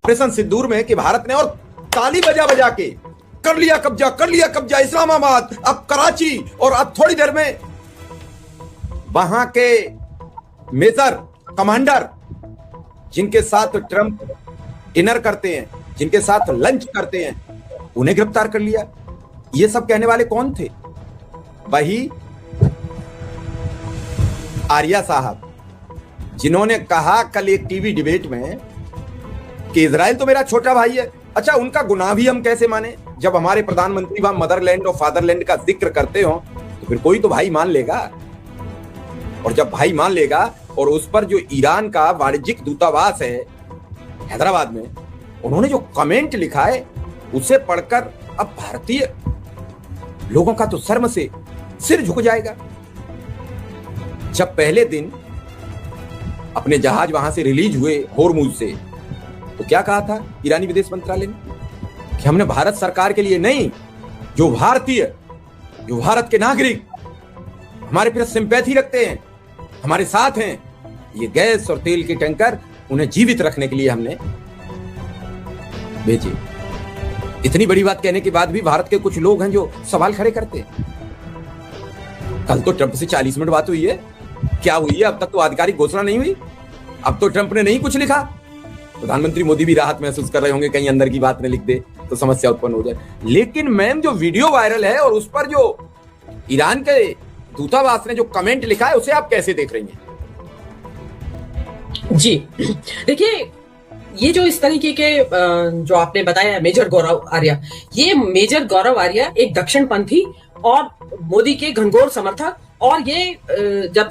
Operation सिंदूर में कि भारत ने और ताली बजा बजा के कर लिया कब्जा इस्लामाबाद, अब कराची, और अब थोड़ी देर में वहां के मेजर कमांडर जिनके साथ ट्रंप डिनर करते हैं, जिनके साथ लंच करते हैं, उन्हें गिरफ्तार कर लिया। ये सब कहने वाले कौन थे? वही आर्या साहब, जिन्होंने कहा कल एक टीवी डिबेट में कि इजराइल तो मेरा छोटा भाई है। अच्छा, उनका गुनाह भी हम कैसे माने? जब हमारे प्रधानमंत्री वहां मदरलैंड और फादरलैंड का जिक्र करते हो तो फिर कोई तो भाई मान लेगा। और जब भाई मान लेगा, और उस पर जो ईरान का वाणिज्यिक दूतावास है हैदराबाद में, उन्होंने जो कमेंट लिखा है उसे पढ़कर अब भारतीय लोगों का तो शर्म से सिर झुक जाएगा। जब पहले दिन अपने जहाज वहां से रिलीज हुए होर्मुज से, तो क्या कहा था ईरानी विदेश मंत्रालय ने कि हमने भारत सरकार के लिए नहीं, जो भारतीय, जो भारत के नागरिक हमारे प्रति सिंपैथी रखते हैं, हमारे साथ हैं, ये गैस और तेल के टैंकर उन्हें जीवित रखने के लिए हमने भेजे। इतनी बड़ी बात कहने के बाद भी भारत के कुछ लोग हैं जो सवाल खड़े करते हैं। कल तो ट्रंप से 40 मिनट बात हुई है, क्या हुई है? अब तक तो आधिकारिक घोषणा नहीं हुई। अब तो ट्रंप ने नहीं कुछ लिखा। प्रधानमंत्री मोदी भी राहत महसूस कर रहे होंगे, कहीं अंदर की बात न लिख दे तो समस्या उत्पन्न हो जाए। लेकिन मैम, जो वीडियो वायरल है और उस पर जो ईरान के दूतावास ने जो कमेंट लिखा है, उसे आप कैसे देख रही हैं? जी देखिए, ये जो इस तरीके के जो आपने बताया मेजर गौरव आर्या, ये मेजर गौरव आर्या एक दक्षिणपंथी और मोदी के घनघोर समर्थक, और ये जब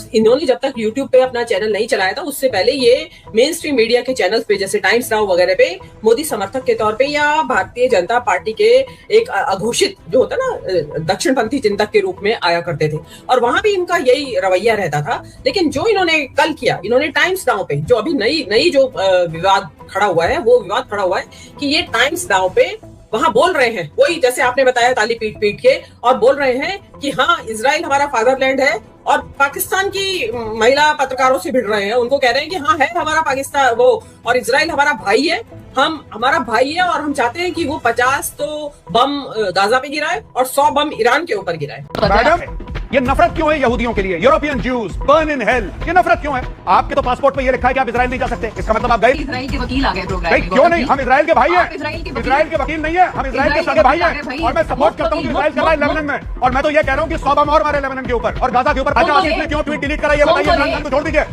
तक YouTube पे अपना चैनल नहीं चलाया था, उससे पहले ये मेन स्ट्रीम मीडिया के चैनल्स पे जैसे टाइम्स नाउ वगैरह पे मोदी समर्थक के तौर पे या भारतीय जनता पार्टी के एक अघोषित जो होता ना दक्षिणपंथी चिंतक के रूप में आया करते थे, और वहां भी इनका यही रवैया रहता था। लेकिन जो इन्होंने कल किया, इन्होंने टाइम्स नाउ पे जो अभी नई जो विवाद खड़ा हुआ है, वो विवाद खड़ा हुआ है कि ये टाइम्स नाउ पे वहां बोल रहे हैं, वही जैसे आपने बताया ताली पीट पीट के, और बोल रहे हैं कि हाँ, इजराइल हमारा फादरलैंड है, और पाकिस्तान की महिला पत्रकारों से भिड़ रहे हैं, उनको कह रहे हैं कि हाँ है हमारा पाकिस्तान वो, और इजराइल हमारा भाई है, हमारा भाई है, और हम चाहते हैं कि वो 50 तो बम गाजा पे गिराए और 100 बम ईरान के ऊपर गिराए। मैडम, ये नफरत क्यों है यहूदियों के लिए? European Jews burn in hell, ये नफरत क्यों है? आपके तो पासपोर्ट पे ये लिखा है कि आप इजराइल नहीं जा सकते, इसका मतलब आप गए? इजराइल के वकील आ गए प्रोग्राम। क्यों नहीं? हम इजराइल के भाई हैं। इजराइल के वकील नहीं है, हम इजराइल के सगे भाई हैं, और मैं सपोर्ट करता हूं कि इजराइल कर रहा है लेबनान में, और मैं तो ये कह रहा हूं कि 100 बम और मारे लेबनान के ऊपर और गाजा के ऊपर। इसने क्यों ट्वीट डिलीट करा, ये बताइए, इमरान खान को छोड़ दीजिए।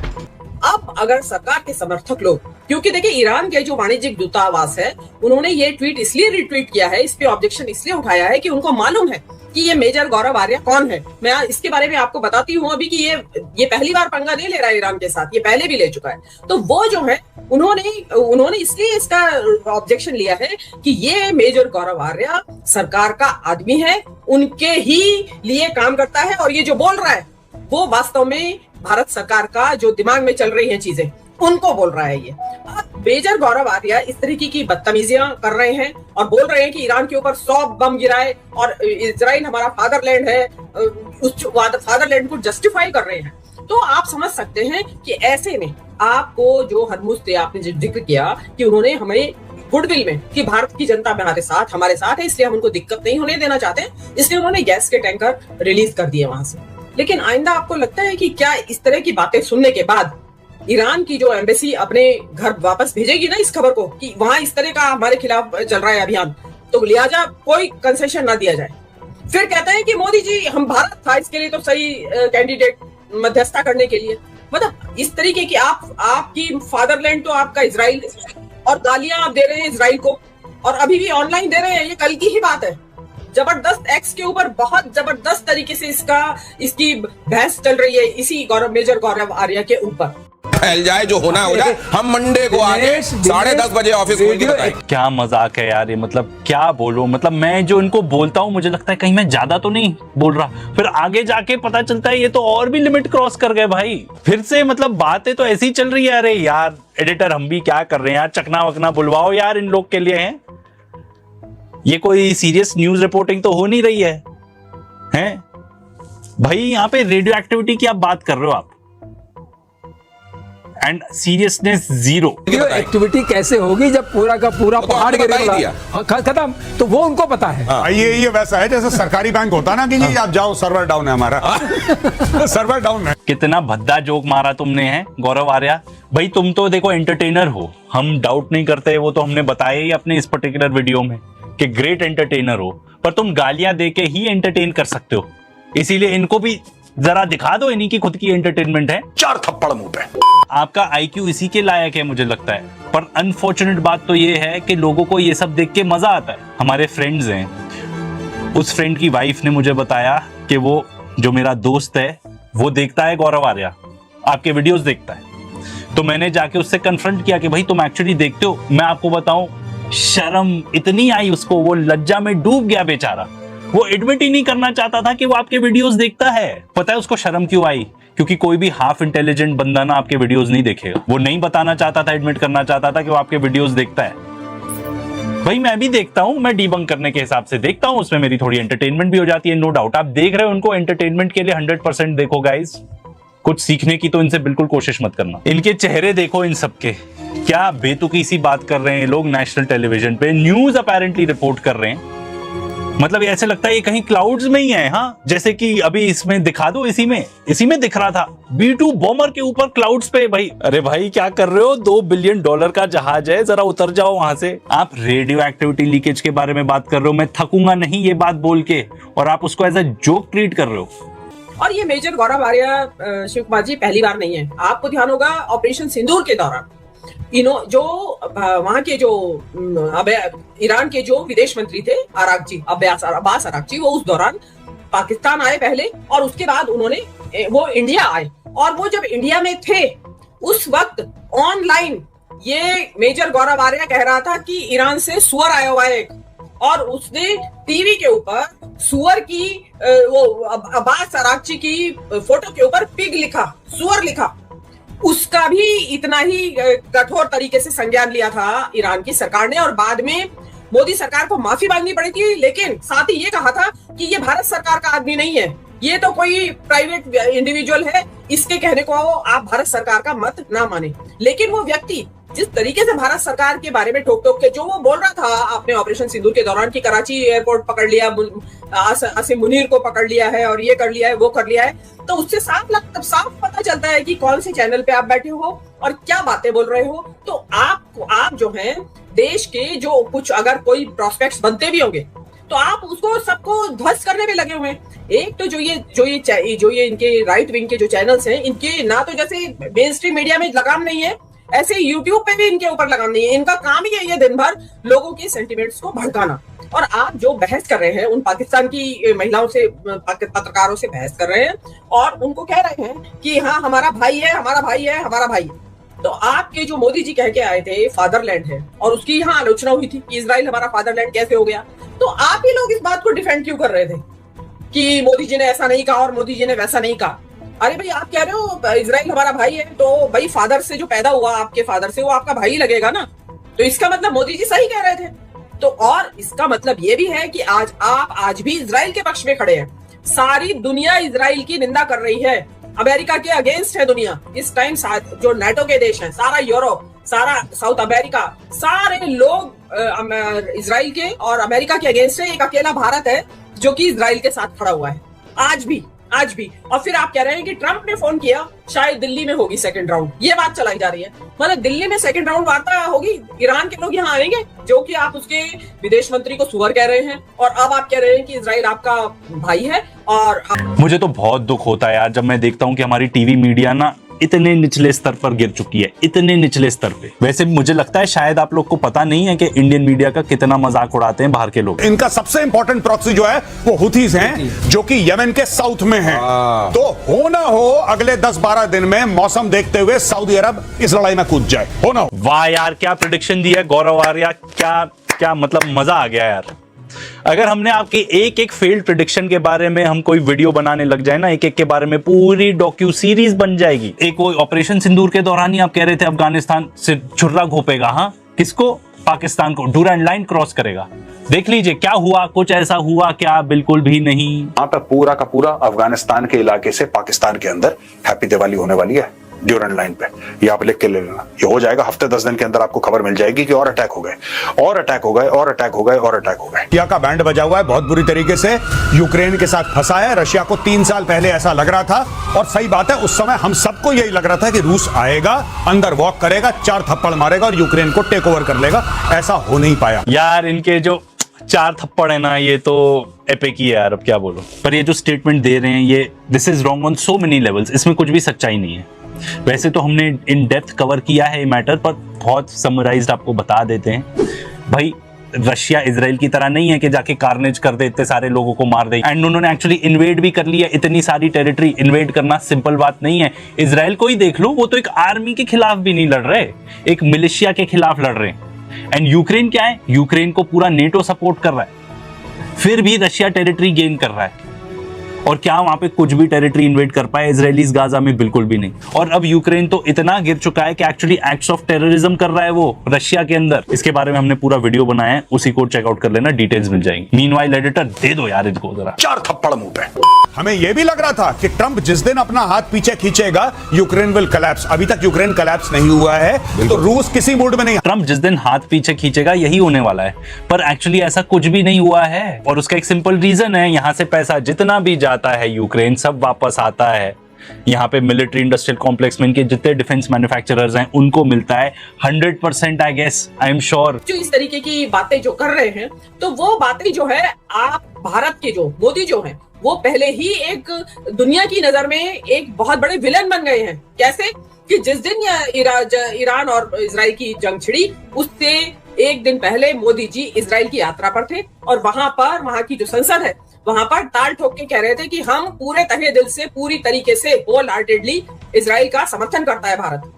अब अगर सरकार के समर्थक लोग, क्योंकि देखिए ईरान के जो वाणिज्यिक दूतावास है, उन्होंने ये ट्वीट इसलिए रिट्वीट किया है, इस पे ऑब्जेक्शन इसलिए उठाया है कि उनको मालूम है कि ये मेजर गौरव आर्या कौन है। मैं इसके बारे में आपको बताती हूँ अभी कि ये पहली बार पंगा नहीं ले रहा है ईरान के साथ, ये पहले भी ले चुका है। तो वो जो है, उन्होंने इसलिए इसका ऑब्जेक्शन लिया है कि ये मेजर गौरव आर्या सरकार का आदमी है, उनके ही लिए काम करता है, और ये जो बोल रहा है वो वास्तव में भारत सरकार का जो दिमाग में चल रही हैं चीजें, उनको बोल रहा है ये। मेजर गौरव आर्या इस तरीके की बदतमीजियां कर रहे हैं और बोल रहे हैं कि ईरान के ऊपर 100 बम गिराए और इजराइल हमारा फादरलैंड है, उस फादरलैंड को जस्टिफाई कर रहे हैं। तो आप समझ सकते हैं कि ऐसे में आपको जो हरमुज थे, आपने जो जिक्र किया कि उन्होंने हमें गुडविल में कि भारत की जनता हमारे साथ है, इसलिए हम उनको दिक्कत नहीं होने देना चाहते, इसलिए उन्होंने गैस के टैंकर रिलीज कर दिए वहां से। लेकिन आइंदा आपको लगता है कि क्या इस तरह की बातें सुनने के बाद ईरान की जो एम्बेसी अपने घर वापस भेजेगी ना इस खबर को कि वहां इस तरह का हमारे खिलाफ चल रहा है अभियान, तो लिहाजा कोई कंसेशन ना दिया जाए। फिर कहते हैं कि मोदी जी, हम भारत था इसके लिए तो सही कैंडिडेट मध्यस्थता करने के लिए। मतलब इस तरीके की आपकी फादरलैंड तो आपका इजराइल, और गालियां आप दे रहे हैं इजराइल को, और अभी भी ऑनलाइन दे रहे हैं। ये कल की ही बात है। जबरदस्त एक्स के ऊपर बहुत जबरदस्त तरीके से इसकी बहस चल रही है इसी मेजर गौरव आर्या के ऊपर। फैल जाए, जो होना हो जाए, हम मंडे को आगे 10:30 बजे ऑफिस खोल के बताएं। क्या मजाक है यार ये, मतलब क्या बोलूं, मतलब मैं जो इनको बोलता हूं मुझे लगता है कहीं मैं ज्यादा तो नहीं बोल रहा, फिर आगे जाके पता चलता है ये तो और भी लिमिट क्रॉस कर गए भाई। फिर से मतलब बातें तो ऐसी चल रही है। अरे यार एडिटर, हम भी क्या कर रहे हैं यार, चकना वकना बुलवाओ यार इन लोग के लिए। हैं ये कोई सीरियस न्यूज रिपोर्टिंग तो हो नहीं रही है भाई। यहाँ पे रेडियो एक्टिविटी की आप बात कर रहे हो, आप एंड सीरियसनेस जीरो। एक्टिविटी कैसे होगी जब पूरा का पूरा तो पहाड़ आपने बता ही दिया। खत्म, तो वो उनको पता है। ये वैसा है जैसे सरकारी बैंक होता ना कि जी आप जाओ सर्वर डाउन है हमारा सर्वर डाउन है। कितना भद्दा जोक मारा तुमने है गौरव आर्या भाई। तुम तो देखो एंटरटेनर हो, हम डाउट नहीं करते, वो तो हमने बताया ही अपने इस पर्टिकुलर वीडियो में कि ग्रेट एंटरटेनर हो, पर तुम गालियां देके ही एंटरटेन कर सकते हो। इसीलिए इनको भी जरा दिखा दो इन्हीं की खुद की एंटरटेनमेंट है। 4 थप्पड़ मुंह पे। आपका आईक्यू इसी के लायक है मुझे लगता है, पर अनफॉर्चुनेट बात तो ये है कि लोगों को ये सब देख के मजा आता है। हमारे फ्रेंड्स हैं, उस फ्रेंड की वाइफ ने मुझे बताया कि वो जो मेरा दोस्त है वो देखता है गौरव आर्या, आपके वीडियोस देखता है। तो मैंने जाके उससे कन्फ्रंट किया कि भाई तुम एक्चुअली देखते हो? मैं आपको बताऊं, शर्म इतनी आई उसको, वो लज्जा में डूब गया बेचारा। वो एडमिट ही नहीं करना चाहता था कि वो आपके वीडियोस देखता है। पता है उसको शर्म क्यों आई? क्योंकि कोई भी हाफ इंटेलिजेंट बंदा ना आपके वीडियोस नहीं देखेगा। वो नहीं बताना चाहता था, एडमिट करना चाहता था कि वो आपके वीडियोस देखता है। भाई मैं भी देखता हूं, मैं डीबंक करने के हिसाब से देखता हूं, उसमें मेरी थोड़ी एंटरटेनमेंट भी हो जाती है, नो डाउट। आप देख रहे हो उनको एंटरटेनमेंट के लिए 100% देखो गाइस। कुछ सीखने की तो इनसे बिल्कुल कोशिश मत करना। इनके चेहरे देखो इन सबके, क्या बेतुकी सी बात कर रहे हैं लोग नेशनल टेलीविजन पे, न्यूज अपेरेंटली रिपोर्ट कर रहे हैं। मतलब ऐसे लगता है ये कहीं क्लाउड्स में ही है। हाँ, जैसे कि अभी इसमें दिखा दो, इसी में दिख रहा था B2 बॉमर के ऊपर क्लाउड्स पे। भाई अरे भाई क्या कर रहे हो? $2 बिलियन का जहाज है, जरा उतर जाओ वहां से। आप रेडियो एक्टिविटी लीकेज के बारे में बात कर रहे हो, मैं थकूंगा नहीं ये बात बोल के, और आप उसको एज अ जोक ट्रीट कर रहे हो। और ये मेजर गौरव आर्या शिव कुमार जी पहली बार नहीं है। आपको ध्यान होगा ऑपरेशन सिंदूर के दौरान जो वहां के जो ईरान के जो विदेश मंत्री थे अब्बास अरागची, वो उस दौरान पाकिस्तान आए पहले, और उसके बाद उन्होंने वो इंडिया आए। और वो जब इंडिया में थे उस वक्त ऑनलाइन ये मेजर गौरव आर्या कह रहा था कि ईरान से सुअर आया हुआ है, और उसने टीवी के ऊपर सुअर की वो अब्बास अरागची की फोटो के ऊपर पिग लिखा, सुअर लिखा। उसका भी इतना ही कठोर तरीके से संज्ञान लिया था ईरान की सरकार ने, और बाद में मोदी सरकार को माफी मांगनी पड़ी थी। लेकिन साथ ही ये कहा था कि ये भारत सरकार का आदमी नहीं है, ये तो कोई प्राइवेट इंडिविजुअल है, इसके कहने को आप भारत सरकार का मत ना माने। लेकिन वो व्यक्ति जिस तरीके से भारत सरकार के बारे में ठोक के जो वो बोल रहा था आपने ऑपरेशन सिंदूर के दौरान, कि कराची एयरपोर्ट पकड़ लिया, आसिम मुनीर को पकड़ लिया है, और ये कर लिया है, वो कर लिया है, तो उससे साफ पता चलता है कि कौन से चैनल पे आप बैठे हो और क्या बातें बोल रहे हो। तो आप जो हैं देश के जो कुछ अगर कोई प्रोस्पेक्ट्स बनते भी होंगे तो आप उसको सबको ध्वस्त करने में लगे हुए हैं। एक तो जो ये इनके राइट विंग के जो चैनल्स हैं, इनके ना तो जैसे मेन स्ट्रीम मीडिया में लगाम नहीं है, ऐसे यूट्यूब पे भी इनके ऊपर लगाम नहीं है। इनका काम ही है ये दिन भर लोगों के सेंटिमेंट्स को भड़काना। और आप जो बहस कर रहे हैं उन पाकिस्तान की महिलाओं से, पत्रकारों से बहस कर रहे हैं और उनको कह रहे हैं कि हाँ हमारा भाई है, हमारा भाई है, हमारा भाई है। तो आपके जो मोदी जी कह के आए थे फादरलैंड है, और उसकी यहाँ आलोचना हुई थी कि इजराइल हमारा फादरलैंड कैसे हो गया, तो आप ही लोग इस बात को डिफेंड क्यों कर रहे थे कि मोदी जी ने ऐसा नहीं कहा और मोदी जी ने वैसा नहीं कहा? अरे भाई आप कह रहे हो इजराइल हमारा भाई है, तो भाई फादर से जो पैदा हुआ आपके फादर से, वो आपका भाई लगेगा ना। तो इसका मतलब मोदी जी सही कह रहे थे। तो और इसका मतलब ये भी है कि आज भी इजराइल के पक्ष में खड़े हैं। सारी दुनिया इजराइल की निंदा कर रही है, अमेरिका के अगेंस्ट है दुनिया इस टाइम। जो नाटो के देश हैं, सारा यूरोप, सारा साउथ अमेरिका, सारे लोग इजराइल के और अमेरिका के अगेंस्ट है। एक अकेला भारत है जो कि इजराइल के साथ खड़ा हुआ है आज भी। और फिर आप कह रहे हैं कि ट्रंप ने फोन किया, शायद दिल्ली में होगी सेकंड राउंड, ये बात चलाई जा रही है। मतलब दिल्ली में सेकंड राउंड वार्ता होगी, ईरान के लोग यहाँ आएंगे, जो कि आप उसके विदेश मंत्री को सुअर कह रहे हैं, और अब आप कह रहे हैं कि इजराइल आपका भाई है। और मुझे तो बहुत दुख होता है यार जब मैं देखता हूँ कि हमारी टीवी मीडिया ना इतने निचले स्तर पर गिर चुकी है, इतने निचले स्तर पे। वैसे मुझे लगता है शायद आप लोग को पता नहीं है कि इंडियन मीडिया का कितना मजाक उड़ाते हैं बाहर के लोग। इनका सबसे इंपॉर्टेंट प्रॉक्सी जो है वो हुथीज हैं, जो कि यमन के साउथ में हैं। तो हो ना हो अगले 10-12 दिन में मौसम देखते हुए सऊदी अरब इस लड़ाई में कूद जाए, हो ना हो। वाह यार क्या प्रेडिक्शन दी है गौरव आर्या, क्या मतलब मजा आ गया यार। अगर हमने आपके एक फेल्ड प्रेडिक्शन के बारे में हम कोई वीडियो बनाने लग जाए ना, एक के बारे में पूरी डॉक्यू सीरीज बन जाएगी। एक वो ऑपरेशन सिंदूर के दौरान ही आप कह रहे थे अफगानिस्तान से छुर्रा घोपेगा, हाँ किसको? पाकिस्तान को, डूरांड लाइन क्रॉस करेगा। देख लीजिए क्या हुआ, कुछ ऐसा हुआ क्या? बिल्कुल भी नहीं। वहां पर पूरा का पूरा अफगानिस्तान के इलाके से पाकिस्तान के अंदर हैप्पी दिवाली होने वाली है। ड्यूरेंट लाइन पे, ये आप लिख के ले लेना। ये हो जाएगा, हफ्ते 10 दिन के अंदर आपको खबर मिल जाएगी कि और अटैक हो गए, और अटैक हो गए, और अटैक हो गए, और अटैक हो गए। रशिया का बैंड बजा हुआ है बहुत बुरी तरीके से, यूक्रेन के साथ फंसा है। रशिया को 3 साल पहले ऐसा लग रहा था, और सही बात है, उस समय हम सबको यही लग रहा था कि रूस आएगा, अंदर वॉक करेगा, 4 थप्पड़ मारेगा और यूक्रेन को टेक ओवर कर लेगा। ऐसा हो नहीं पाया यार। इनके जो 4 थप्पड़ है ना, ये तो एपिक ही है यार, अब क्या बोलो। पर ये जो स्टेटमेंट दे रहे हैं, ये this is wrong on so many levels. इसमें कुछ भी सच्चाई नहीं है। वैसे तो हमने इन डेप्थ कवर किया है ये मैटर, पर बहुत समराइज्ड आपको बता देते हैं। भाई रशिया इजराइल की तरह नहीं है कि जाके कार्नेज कर दे, इतने सारे लोगों को मार दे। एंड उन्होंने एक्चुअली इन्वेड भी कर लिया, इतनी सारी टेरिटरी। इन्वेड करना सिंपल बात नहीं है। इजराइल को ही देख लो, वो तो एक आर्मी के खिलाफ भी नहीं लड़ रहे, एक मिलिशिया के खिलाफ लड़ रहे हैं। एंड यूक्रेन क्या है, यूक्रेन को पूरा नेटो सपोर्ट कर रहा है, फिर भी रशिया टेरिटरी गेन कर रहा है। और क्या वहां पे कुछ भी टेरिटरी इन्वेड कर पाए इजरायलीज गाजा में? बिल्कुल भी नहीं। और अब यूक्रेन तो इतना गिर चुका है कि एक्चुअली एक्ट्स ऑफ टेररिज्म कर रहा है वो रशिया के अंदर। इसके बारे में हमने पूरा वीडियो बनाया है, उसी को चेकआउट कर लेना, डिटेल्स मिल जाएंगी। मीनवाइल एडिटर दे दो यार इनको जरा 4 थप्पड़ मुंह पे। हमें यह भी लग रहा था कि ट्रंप जिस दिन अपना हाथ पीछे खींचेगा, यूक्रेन विल कोलैप्स। अभी तक यूक्रेन कोलैप्स नहीं हुआ है, तो रूस किसी मूड में नहीं। ट्रंप जिस दिन हाथ पीछे खींचेगा यही होने वाला है, पर एक्चुअली ऐसा कुछ भी नहीं हुआ है। और उसका एक सिंपल रीजन है, यहां से पैसा जितना भी जाता है यूक्रेन सब वापस आता है। यहाँ पे मिलिट्री इंडस्ट्रियल कॉम्प्लेक्स में इनके जितने डिफेंस मैन्युफैक्चरर्स हैं उनको मिलता है 100%। I guess, I am sure. जो इस तरीके की बातें जो कर रहे हैं, तो वो बातें जो है, आप भारत के जो मोदी जो हैं, वो पहले ही एक दुनिया की नजर में एक बहुत बड़े विलन बन गए हैं। कैसे कि जिस दिन ईरान और इजराइल की जंग छिड़ी, उससे एक दिन पहले मोदी जी इजराइल की यात्रा पर थे, और वहां की जो संसद है, वहां पर ताल ठोक के कह रहे थे कि हम पूरे तहे दिल से, पूरी तरीके से, होल हार्टेडली इजराइल का समर्थन करता है भारत।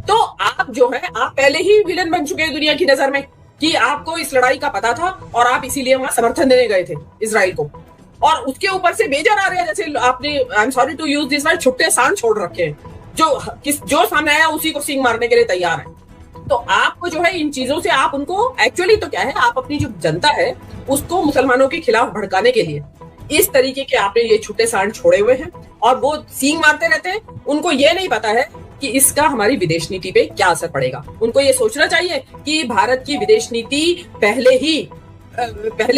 तो आप जो है, आप पहले ही विलन बन चुके हैं दुनिया की नजर में, कि आपको इस लड़ाई का पता था और आप इसीलिए वहां समर्थन देने गए थे इजराइल को। और उसके ऊपर से बेजार आ रहे हैं, जैसे आपने, I am sorry to use this word, छुट्टे सांड छोड़ रखे हैं, जो सामने आया उसी को सींग मारने के लिए तैयार है। तो आपको जो है इन चीजों से, आप उनको एक्चुअली तो क्या है, आप अपनी जो जनता है उसको मुसलमानों के खिलाफ भड़काने के लिए इस तरीके के आपने ये छुट्टे सांड छोड़े हुए हैं, और वो सींग मारते रहते हैं। उनको ये नहीं पता है कि इसका हमारी विदेश नीति पे क्या असर पड़ेगा। उनको ये सोचना चाहिए कि भारत की विदेश नीति पहले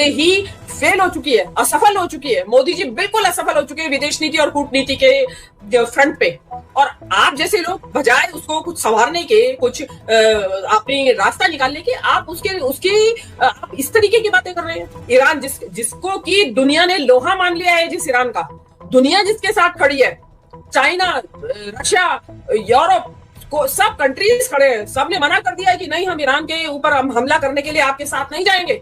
ही फेल हो चुकी है, असफल हो चुकी है। मोदी जी बिल्कुल असफल हो चुके हैं विदेश नीति और कूटनीति के फ्रंट पे। और आप जैसे लोग बजाय उसको कुछ संवारने के, कुछ अपनी रास्ता निकालने के, आप आप इस तरीके की बातें कर रहे हैं। ईरान जिसको की दुनिया ने लोहा मान लिया है, जिस ईरान का दुनिया जिसके साथ खड़ी है, चाइना, रशिया, यूरोप को, सब कंट्रीज खड़े हैं, सब ने मना कर दिया है कि नहीं, हम ईरान के ऊपर हम हमला करने के लिए आपके साथ नहीं जाएंगे।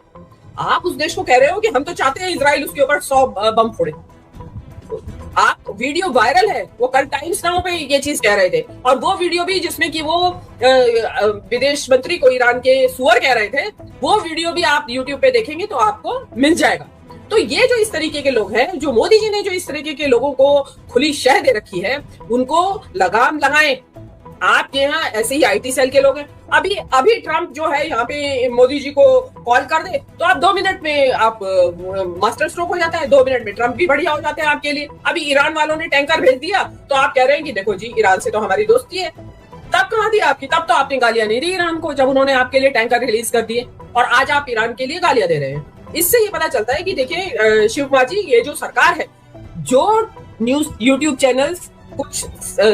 आप उस देश को कह रहे हो कि हम तो चाहते हैं इजराइल उसके ऊपर 100 बम फोड़े। आप वीडियो वायरल है, वो कल टाइम्स नाउ पे ये चीज कह रहे थे, और वो वीडियो भी जिसमें कि वो विदेश मंत्री को ईरान के सुअर कह रहे थे, वो वीडियो भी आप यूट्यूब पे देखेंगे तो आपको मिल जाएगा। तो ये जो इस तरीके के लोग हैं, जो मोदी जी ने जो इस तरीके के लोगों को खुली शह दे रखी है, उनको लगाम लगाएं। आपके यहाँ ऐसे ही आईटी सेल के लोग हैं। अभी ट्रंप जो है यहाँ पे मोदी जी को कॉल कर दे तो आप 2 मिनट में आप मास्टर स्ट्रोक हो जाता है, 2 मिनट में ट्रंप भी बढ़िया हो जाते हैं आपके लिए। अभी ईरान वालों ने टैंकर भेज दिया तो आप कह रहे हैं कि देखो जी, ईरान से तो हमारी दोस्ती है। तब कहाँ दी आपकी? तब तो आपने गालियां नहीं दी ईरान को, जब उन्होंने आपके लिए टैंकर रिलीज कर दिए, और आज आप ईरान के लिए गालियां दे रहे हैं। इससे ये पता चलता है कि देखिए शिव कुमार जी, ये जो सरकार है, जो न्यूज यूट्यूब चैनल्स कुछ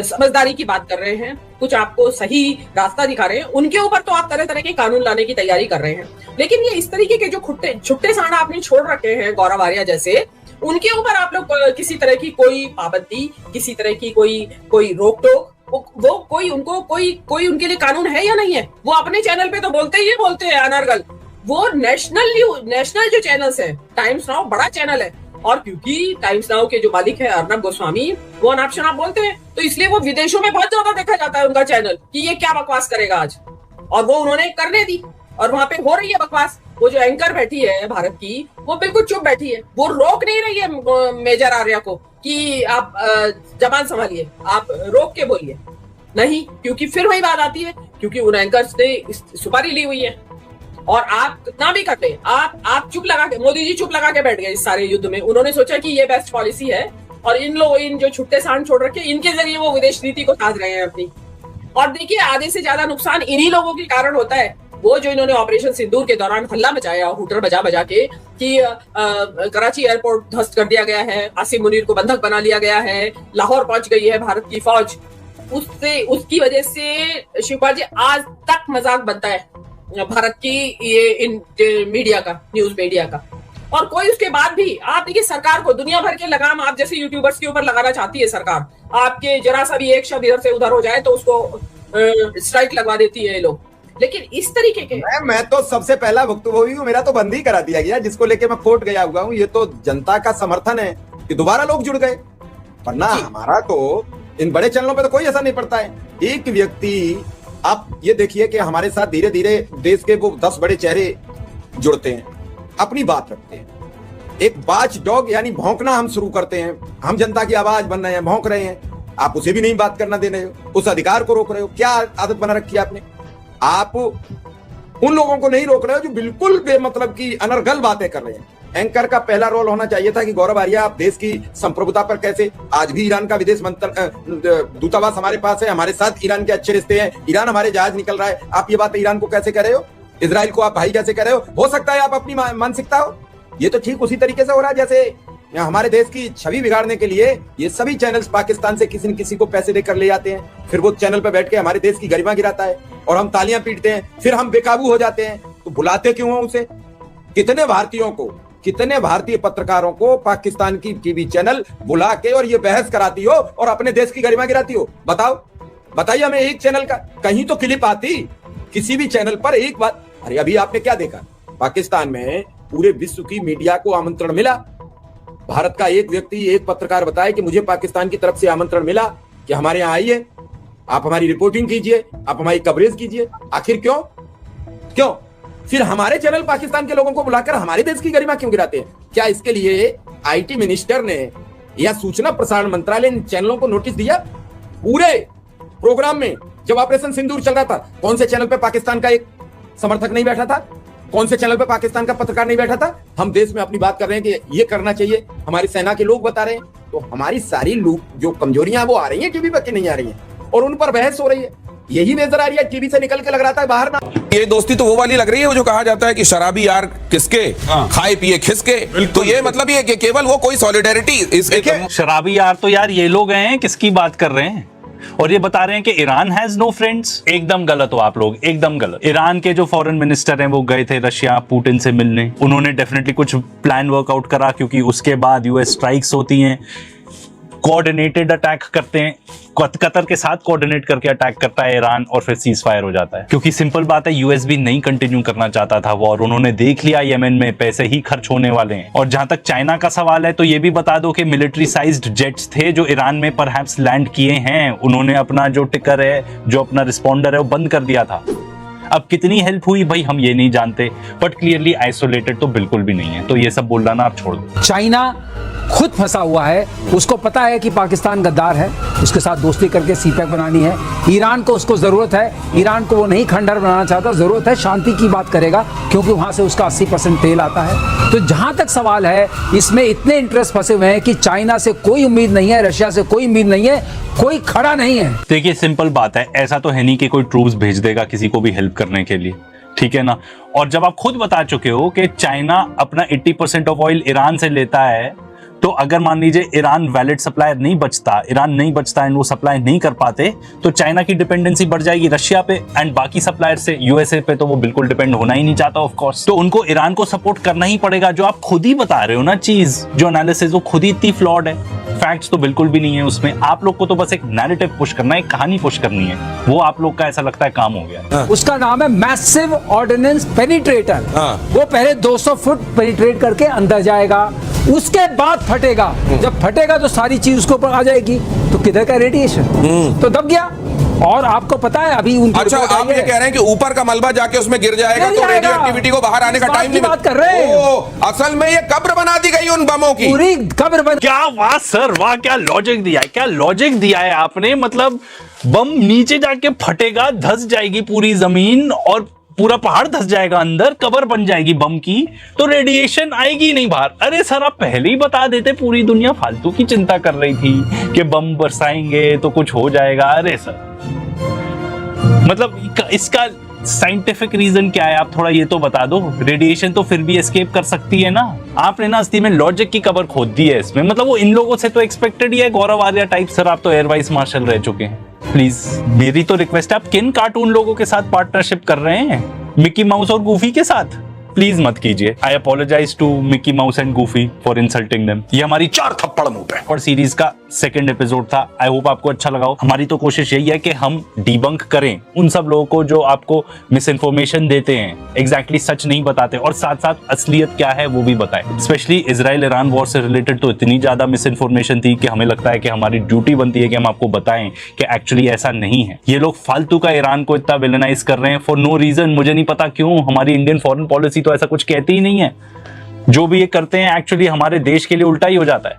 समझदारी की बात कर रहे हैं, कुछ आपको सही रास्ता दिखा रहे हैं, उनके ऊपर तो आप तरह तरह के कानून लाने की तैयारी कर रहे हैं। लेकिन ये इस तरीके के जो छुट्टे सांड आपने छोड़ रखे हैं, गौरव आर्या जैसे, उनके ऊपर आप लोग किसी तरह की कोई पाबंदी, किसी तरह की कोई रोक टोक, वो कोई उनके लिए कानून है या नहीं है? वो अपने चैनल पे तो बोलते हैं अनर्गल। वो नेशनल जो चैनल्स है, टाइम्स नाउ बड़ा चैनल है, और क्योंकि टाइम्स नाउ के जो मालिक है अर्नब गोस्वामी, वो अनाप शनाप बोलते हैं, तो इसलिए वो विदेशों में बहुत ज्यादा देखा जाता है उनका चैनल कि ये क्या बकवास करेगा आज, और वो उन्होंने करने दी, और वहां पे हो रही है बकवास। वो जो एंकर बैठी है भारत की, वो बिल्कुल चुप बैठी है, वो रोक नहीं रही है मेजर आर्या को कि आप जबान संभालिए, आप रोक के बोलिए नहीं, क्योंकि फिर वही बात आती है, क्योंकि उन एंकर्स ने सुपारी ली हुई है। और आप कितना भी कर ले, आप चुप लगा के, मोदी जी चुप लगा के बैठ गए इस सारे युद्ध में। उन्होंने सोचा कि ये बेस्ट पॉलिसी है और इन जो छुट्टे सांड छोड़ रखे इनके जरिए वो विदेश नीति को साध रहे हैं अपनी। और देखिए आधे से ज्यादा नुकसान इन्हीं लोगों के कारण होता है। वो जो इन्होंने ऑपरेशन सिंदूर के दौरान हल्ला मचाया हूटर बजा बजा के कि कराची एयरपोर्ट ध्वस्त कर दिया गया है, आसिम मुनीर को बंधक बना लिया गया है, लाहौर पहुंच गई है भारत की फौज, उसकी वजह से शिवपाल जी आज तक मजाक बनता है भारत की ये मीडिया का, न्यूज मीडिया का। और कोई उसके बाद भी आप देखिए सरकार को दुनिया भर के लगाम आप जैसे यूट्यूबर्स के ऊपर लगाना चाहती है सरकार। आपके जरा सा भी एक शब्द इधर से उधर हो जाए तो उसको स्ट्राइक लगवा देती है ये लोग। लेकिन इस तरीके के मैं तो सबसे पहला भुक्तभोगी हूँ, मेरा तो बंद ही करा दिया गया, जिसको लेके मैं कोर्ट गया हुआ हूँ। ये तो जनता का समर्थन है कि दोबारा लोग जुड़ गए, वरना हमारा तो इन बड़े चैनलों पे तो कोई असर नहीं पड़ता है। एक व्यक्ति, आप ये देखिए कि हमारे साथ धीरे धीरे देश के वो 10 बड़े चेहरे जुड़ते हैं, अपनी बात रखते हैं। एक वॉच डॉग यानी भौंकना हम शुरू करते हैं, हम जनता की आवाज बन रहे हैं, भौंक रहे हैं, आप उसे भी नहीं बात करना दे रहे हो, उस अधिकार को रोक रहे हो। क्या आदत बना रखी है आपने? आप उन लोगों को नहीं रोक रहे हो जो बिल्कुल बेमतलब की अनर्गल बातें कर रहे हैं। एंकर का पहला रोल होना चाहिए था कि गौरव आर्या आप देश की संप्रभुता पर कैसे, आज भी ईरान का विदेश दूतावास हमारे पास है, हमारे साथ ईरान के अच्छे रिश्ते हैं, ईरान हमारे जहाज निकल रहा है, आप ये बात ईरान को कैसे कह रहे हो? इजराइल को आप भाई कैसे कह रहे हो सकता है आप अपनी मानसिकता हो। ये तो ठीक उसी तरीके से हो रहा है जैसे हमारे देश की छवि बिगाड़ने के लिए ये सभी चैनल्स पाकिस्तान से किसी न किसी को पैसे देकर ले जाते हैं, फिर वो चैनल पर बैठ के हमारे देश की गरिमा गिराता है और हम तालियां पीटते हैं, फिर हम बेकाबू हो जाते हैं। तो बुलाते क्यों हो उसे? कितने भारतीयों को, कितने भारतीय पत्रकारों को पाकिस्तान की टीवी चैनल बुला के और ये बहस कराती हो और अपने देश की गरिमा गिराती हो? बताइए हमें एक चैनल का कहीं तो क्लिप आती किसी भी चैनल पर एक बात। अरे अभी आपने क्या देखा, पाकिस्तान में पूरे विश्व की मीडिया को आमंत्रण मिला। भारत का एक व्यक्ति, एक पत्रकार बताए कि मुझे पाकिस्तान की तरफ से आमंत्रण मिला कि हमारे यहाँ आइए, आप हमारी रिपोर्टिंग कीजिए, आप हमारी कवरेज कीजिए। आखिर क्यों फिर हमारे चैनल पाकिस्तान के लोगों को बुलाकर हमारे देश की गरिमा क्यों गिराते हैं? क्या इसके लिए आईटी मिनिस्टर ने या सूचना प्रसारण मंत्रालय ने चैनलों को नोटिस दिया? पूरे प्रोग्राम में जब ऑपरेशन सिंदूर चल रहा था, कौन से चैनल पे पाकिस्तान का एक समर्थक नहीं बैठा था? कौन से चैनल पे पाकिस्तान का पत्रकार नहीं बैठा था? हम देश में अपनी बात कर रहे हैं कि ये करना चाहिए, हमारी सेना के लोग बता रहे हैं, तो हमारी सारी जो कमजोरियां वो आ रही हैं टीवी पर कि नहीं आ रही हैं, और उन पर बहस हो रही है। यही नजर आ रही है, टीवी से निकल के लग रहा था बाहर ना। ये दोस्ती तो वो वाली लग रही है, वो जो कहा जाता है कि शराबी यार किसके, खाए पिए खिसके। तो ये मतलब ये कि केवल वो कोई सॉलिडेरिटी शराबी यार तो यार ये लोग हैं, किसकी बात कर रहे हैं? और ये बता रहे हैं कि ईरान हैज नो फ्रेंड्स। एकदम गलत हो आप लोग, एकदम गलत। ईरान के जो फॉरेन मिनिस्टर हैं वो गए थे रशिया पुतिन से मिलने, उन्होंने डेफिनेटली कुछ प्लान वर्कआउट करा, क्योंकि उसके बाद यूएस स्ट्राइक्स होती हैं, कोऑर्डिनेटेड अटैक करते हैं, कतर के साथ कोऑर्डिनेट करके अटैक करता है ईरान, और फिर सीज फायर हो जाता है। क्योंकि सिंपल बात है, यूएस भी नहीं कंटिन्यू करना चाहता था वॉर, उन्होंने देख लिया येमेन में पैसे ही खर्च होने वाले हैं। और जहां तक चाइना का सवाल है, तो ये भी बता दो कि मिलिट्री साइज्ड जेट्स थे जो ईरान में परहैप्स लैंड किए हैं, उन्होंने अपना जो टिकर है, जो अपना रिस्पॉन्डर है, वो बंद कर दिया था। अब कितनी हेल्प हुई भाई हम ये नहीं जानते, बट क्लियरली आइसोलेटेड तो बिल्कुल भी नहीं है। तो ये सब बोलना ना आप छोड़ दो। चाइना खुद फंसा हुआ है, उसको पता है कि पाकिस्तान गद्दार है, उसके साथ दोस्ती करके सीपैक बनानी है। ईरान को उसको जरूरत है, ईरान को वो नहीं खंडर बनाना चाहता, जरूरत है शांति की बात करेगा, क्योंकि वहां से उसका 80% तेल आता है। तो जहां तक सवाल है, इसमें इतने इंटरेस्ट फंसे हुए हैं कि चाइना से कोई उम्मीद नहीं है, रशिया से कोई उम्मीद नहीं है, कोई खड़ा नहीं है। देखिए सिंपल बात है, ऐसा तो है नहीं कि कोई ट्रूप्स भेज देगा किसी को भी हेल्प करने के लिए, ठीक है ना। और जब आप खुद बता चुके हो कि चाइना अपना 80% ऑफ ऑयल ईरान से लेता है, तो अगर मान लीजिए ईरान वैलिड सप्लायर नहीं बचता, ईरान नहीं बचता एंड वो सप्लाई नहीं कर पाते, तो चाइना की डिपेंडेंसी बढ़ जाएगी रशिया पे एंड बाकी सप्लायर से। यूएसए पे तो वो बिल्कुल डिपेंड होना ही नहीं चाहता ऑफ कोर्स, तो उनको ईरान को सपोर्ट करना ही पड़ेगा। जो आप खुद ही बता रहे हो ना चीज, जो एनालिसिस, वो खुद ही इतनी फ्लॉड है, फैक्ट्स तो बिल्कुल भी नहीं है उसमें। आप लोग को तो बस एक नैरेटिव पुश करना है, एक कहानी पुश करनी है, वो आप लोग का ऐसा लगता है काम हो गया। उसका नाम है मैसिव ऑर्डिनेंस पेनिट्रेटर। वो पहले 200 फुट पेनिट्रेट करके अंदर जाएगा, उसके बाद फटेगा। जब फटेगा तो सारी चीज उसके ऊपर आ जाएगी, तो किधर का रेडिएशन, तो दब गया। और आपको पता है अभी अच्छा आप ये कह रहे हैं कि ऊपर का मलबा जाके उसमें गिर जाएगा, तो रेडियो एक्टिविटी को बाहर आने का टाइम नहीं बात कर रहे हैं। असल में ये कब्र बना दी गई उन बमों की, पूरी कब्र बन। क्या वाह सर, वाह क्या लॉजिक दिया है, क्या लॉजिक दिया है आपने। मतलब बम नीचे जाके फटेगा, धंस जाएगी पूरी जमीन, और पूरा पहाड़ धस जाएगा अंदर, कबर बन जाएगी बम की, तो रेडिएशन आएगी नहीं बाहर। अरे सर आप पहले ही बता देते, पूरी दुनिया फालतू की चिंता कर रही थी कि बम बरसाएंगे तो कुछ हो जाएगा। अरे सर मतलब इसका साइंटिफिक रीजन क्या है, आप थोड़ा ये तो बता दो। रेडिएशन तो फिर भी एस्केप कर सकती है ना। आपने ना असली में लॉजिक की कबर खोद दी है इसमें। मतलब वो इन लोगों से तो एक्सपेक्टेड ही है, गौरव आर्या टाइप। सर आप तो एयर वाइस मार्शल रह चुके हैं, प्लीज मेरी तो रिक्वेस्ट है, आप किन कार्टून लोगों के साथ पार्टनरशिप कर रहे हैं? मिकी माउस और गूफी के साथ? प्लीज मत कीजिए। I apologize to Mickey Mouse and Goofy for insulting them. ये हमारी 4 थप्पड़ मुंह पे। और सीरीज का सेकंड एपिसोड था। आई होप आपको अच्छा लगा हो। हमारी तो कोशिश यही है कि हम डिबंक करें उन सब लोगों को जो आपको मिस इन्फॉर्मेशन देते हैं, एग्जैक्टली सच नहीं बताते, और साथ साथ असलियत क्या है वो भी बताएं। स्पेशली इजराइल ईरान वॉर से रिलेटेड तो इतनी ज्यादा मिस इन्फॉर्मेशन थी कि हमें लगता है कि हमारी ड्यूटी बनती है कि हम आपको बताएं कि एक्चुअली ऐसा नहीं है। ये लोग फालतू का ईरान को इतना विलेनाइज कर रहे हैं फॉर नो रीजन। मुझे नहीं पता क्यों। हमारी इंडियन फॉरेन पॉलिसी तो ऐसा कुछ कहती ही नहीं है। जो भी ये करते हैं एक्चुअली हमारे देश के लिए उल्टा ही हो जाता है।